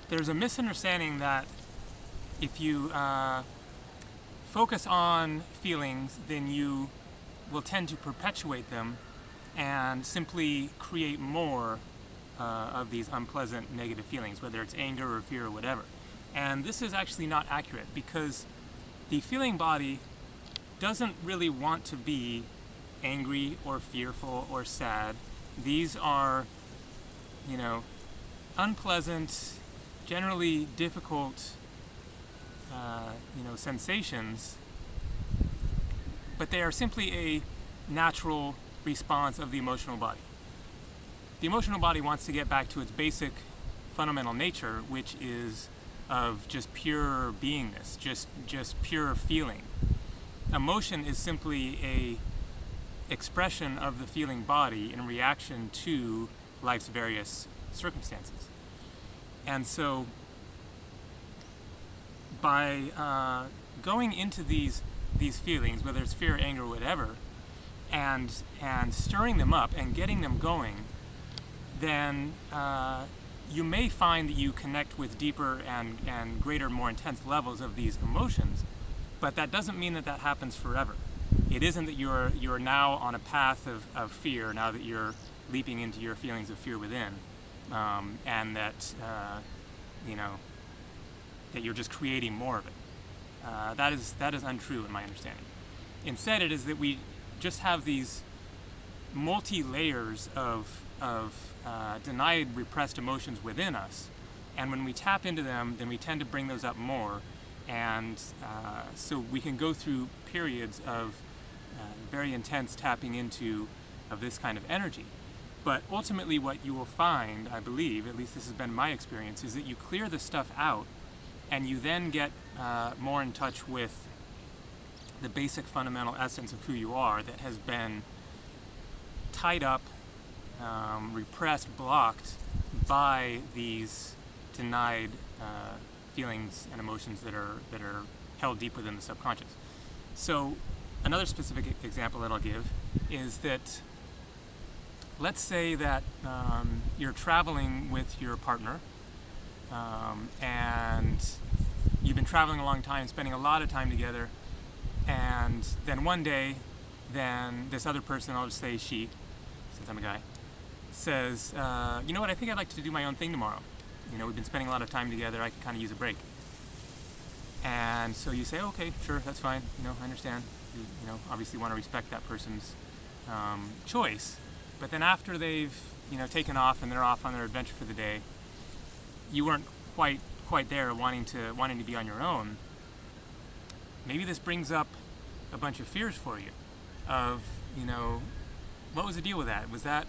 there's a misunderstanding that if you focus on feelings, then you will tend to perpetuate them and simply create more of these unpleasant negative feelings, whether it's anger or fear or whatever. And this is actually not accurate, because the feeling body doesn't really want to be angry or fearful or sad. These are, unpleasant, generally difficult, sensations, but they are simply a natural response of the emotional body. The emotional body wants to get back to its basic fundamental nature, which is of just pure beingness, just pure feeling. Emotion is simply a expression of the feeling body in reaction to life's various circumstances. And so by going into these feelings, whether it's fear, anger, or whatever, and stirring them up and getting them going, then you may find that you connect with deeper and greater, more intense levels of these emotions, but that doesn't mean that happens forever. It isn't that you're now on a path of fear, now that you're leaping into your feelings of fear within, and that that you're just creating more of it. That is untrue in my understanding. Instead, it is that we just have these multi-layers of denied, repressed emotions within us, and when we tap into them, then we tend to bring those up more, and so we can go through periods of very intense tapping into of this kind of energy. But ultimately what you will find, I believe, at least this has been my experience, is that you clear the stuff out and you then get more in touch with the basic fundamental essence of who you are that has been tied up, repressed, blocked by these denied feelings and emotions that are held deep within the subconscious. So another specific example that I'll give is that, let's say that you're traveling with your partner, and you've been traveling a long time, spending a lot of time together, and then one day, then this other person, I'll just say she, since I'm a guy, says, you know what, I think I'd like to do my own thing tomorrow. We've been spending a lot of time together, I could kind of use a break. And so you say, okay, sure, that's fine, I understand. You obviously want to respect that person's choice. But then after they've, taken off and they're off on their adventure for the day, you weren't quite there, wanting to be on your own. Maybe this brings up a bunch of fears for you of, what was the deal with that?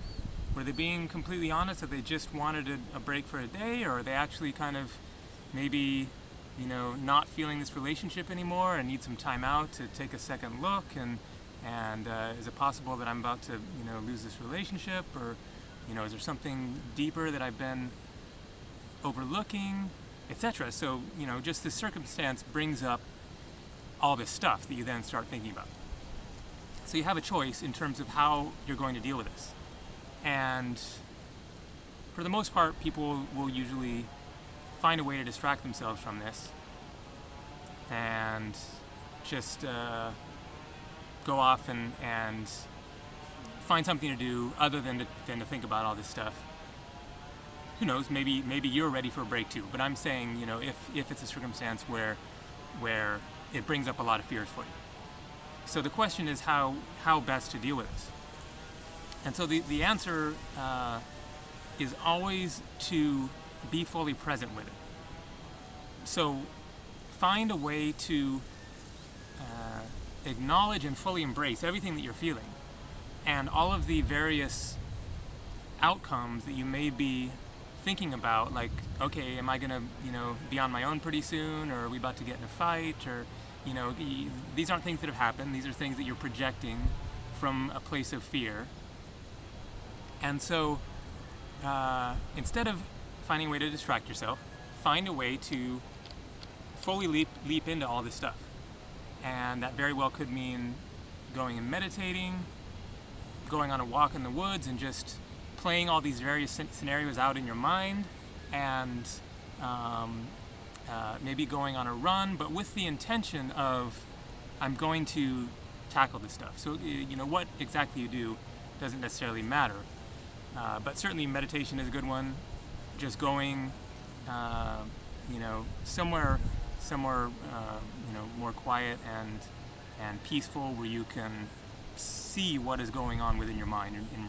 Were they being completely honest that they just wanted a break for a day, or are they actually kind of maybe, not feeling this relationship anymore and need some time out to take a second look, and is it possible that I'm about to, lose this relationship, or, is there something deeper that I've been overlooking, etc. So, just this circumstance brings up all this stuff that you then start thinking about. So you have a choice in terms of how you're going to deal with this. And for the most part, people will usually find a way to distract themselves from this and just go off and find something to do other than to think about all this stuff. Who knows, maybe you're ready for a break too, but I'm saying, if it's a circumstance where it brings up a lot of fears for you. So the question is how best to deal with this. And so the answer is always to be fully present with it. So find a way to acknowledge and fully embrace everything that you're feeling, and all of the various outcomes that you may be thinking about, like, okay, am I gonna, be on my own pretty soon, or are we about to get in a fight, or, these aren't things that have happened. These are things that you're projecting from a place of fear. And so instead of finding a way to distract yourself, find a way to fully leap into all this stuff. And that very well could mean going and meditating, going on a walk in the woods and just playing all these various scenarios out in your mind, and maybe going on a run, but with the intention of, I'm going to tackle this stuff. So, what exactly you do doesn't necessarily matter. But certainly meditation is a good one. Just going, somewhere, more quiet and peaceful, where you can see what is going on within your mind in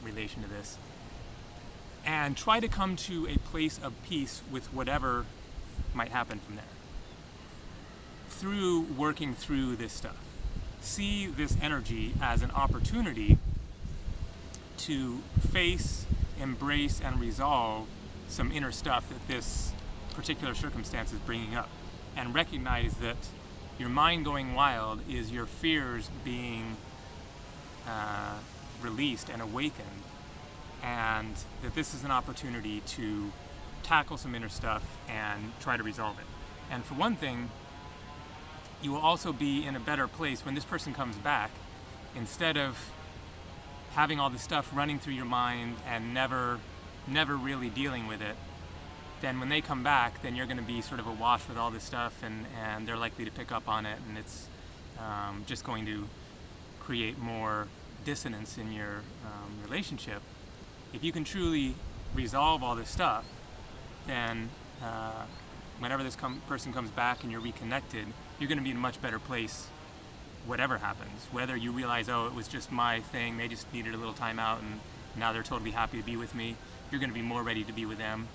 relation to this. And try to come to a place of peace with whatever might happen from there. Through working through this stuff. See this energy as an opportunity to face, embrace, and resolve some inner stuff that this particular circumstance is bringing up. And recognize that your mind going wild is your fears being released and awakened, and that this is an opportunity to tackle some inner stuff and try to resolve it. And for one thing, you will also be in a better place when this person comes back. Instead of having all this stuff running through your mind and never really dealing with it, then when they come back, then you're going to be sort of awash with all this stuff, and they're likely to pick up on it, and it's just going to create more dissonance in your relationship. If you can truly resolve all this stuff, then whenever this person comes back and you're reconnected, you're going to be in a much better place whatever happens. Whether you realize, oh, it was just my thing, they just needed a little time out and now they're totally happy to be with me, you're going to be more ready to be with them.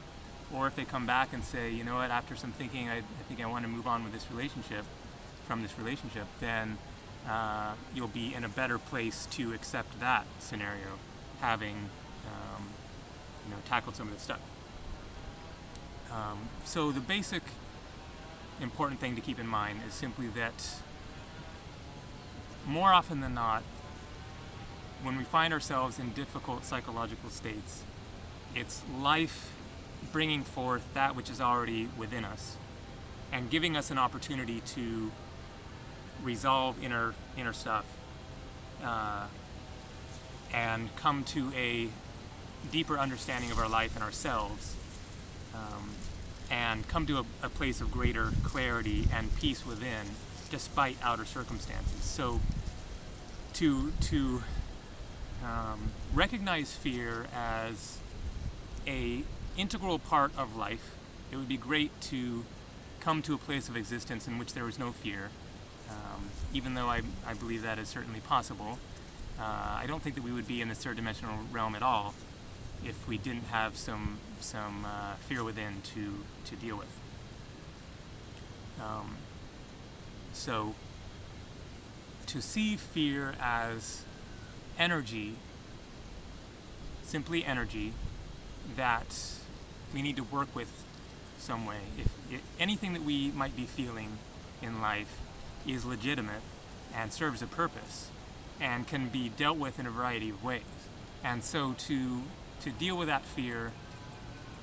Or if they come back and say, you know what, after some thinking, I think I want to move on with this relationship, then you'll be in a better place to accept that scenario, having tackled some of this stuff. So the basic important thing to keep in mind is simply that more often than not, when we find ourselves in difficult psychological states, it's life bringing forth that which is already within us and giving us an opportunity to resolve inner stuff and come to a deeper understanding of our life and ourselves, and come to a place of greater clarity and peace within, despite outer circumstances. So to recognize fear as a integral part of life, it would be great to come to a place of existence in which there is no fear, even though I believe that is certainly possible. I don't think that we would be in the third dimensional realm at all if we didn't have some fear within to deal with. So to see fear as energy, simply energy, that we need to work with some way. If anything that we might be feeling in life is legitimate and serves a purpose and can be dealt with in a variety of ways. And so to deal with that fear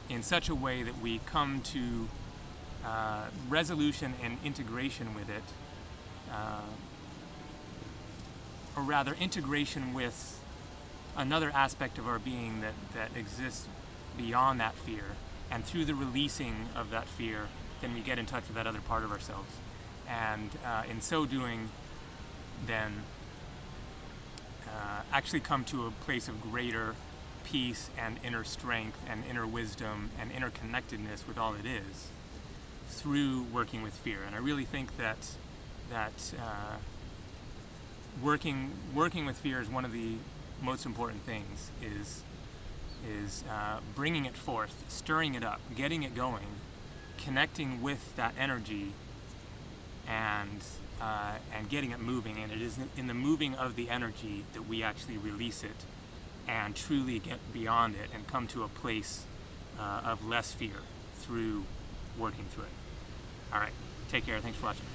in such a way that we come to resolution and integration with it, or rather integration with another aspect of our being that exists beyond that fear, and through the releasing of that fear, then we get in touch with that other part of ourselves. And in so doing, then actually come to a place of greater peace and inner strength and inner wisdom and inner connectedness with all it is through working with fear. And I really think that working with fear is one of the most important things, is bringing it forth, stirring it up, getting it going, connecting with that energy, and getting it moving. And it is in the moving of the energy that we actually release it and truly get beyond it and come to a place of less fear through working through it. All right, take care. Thanks for watching.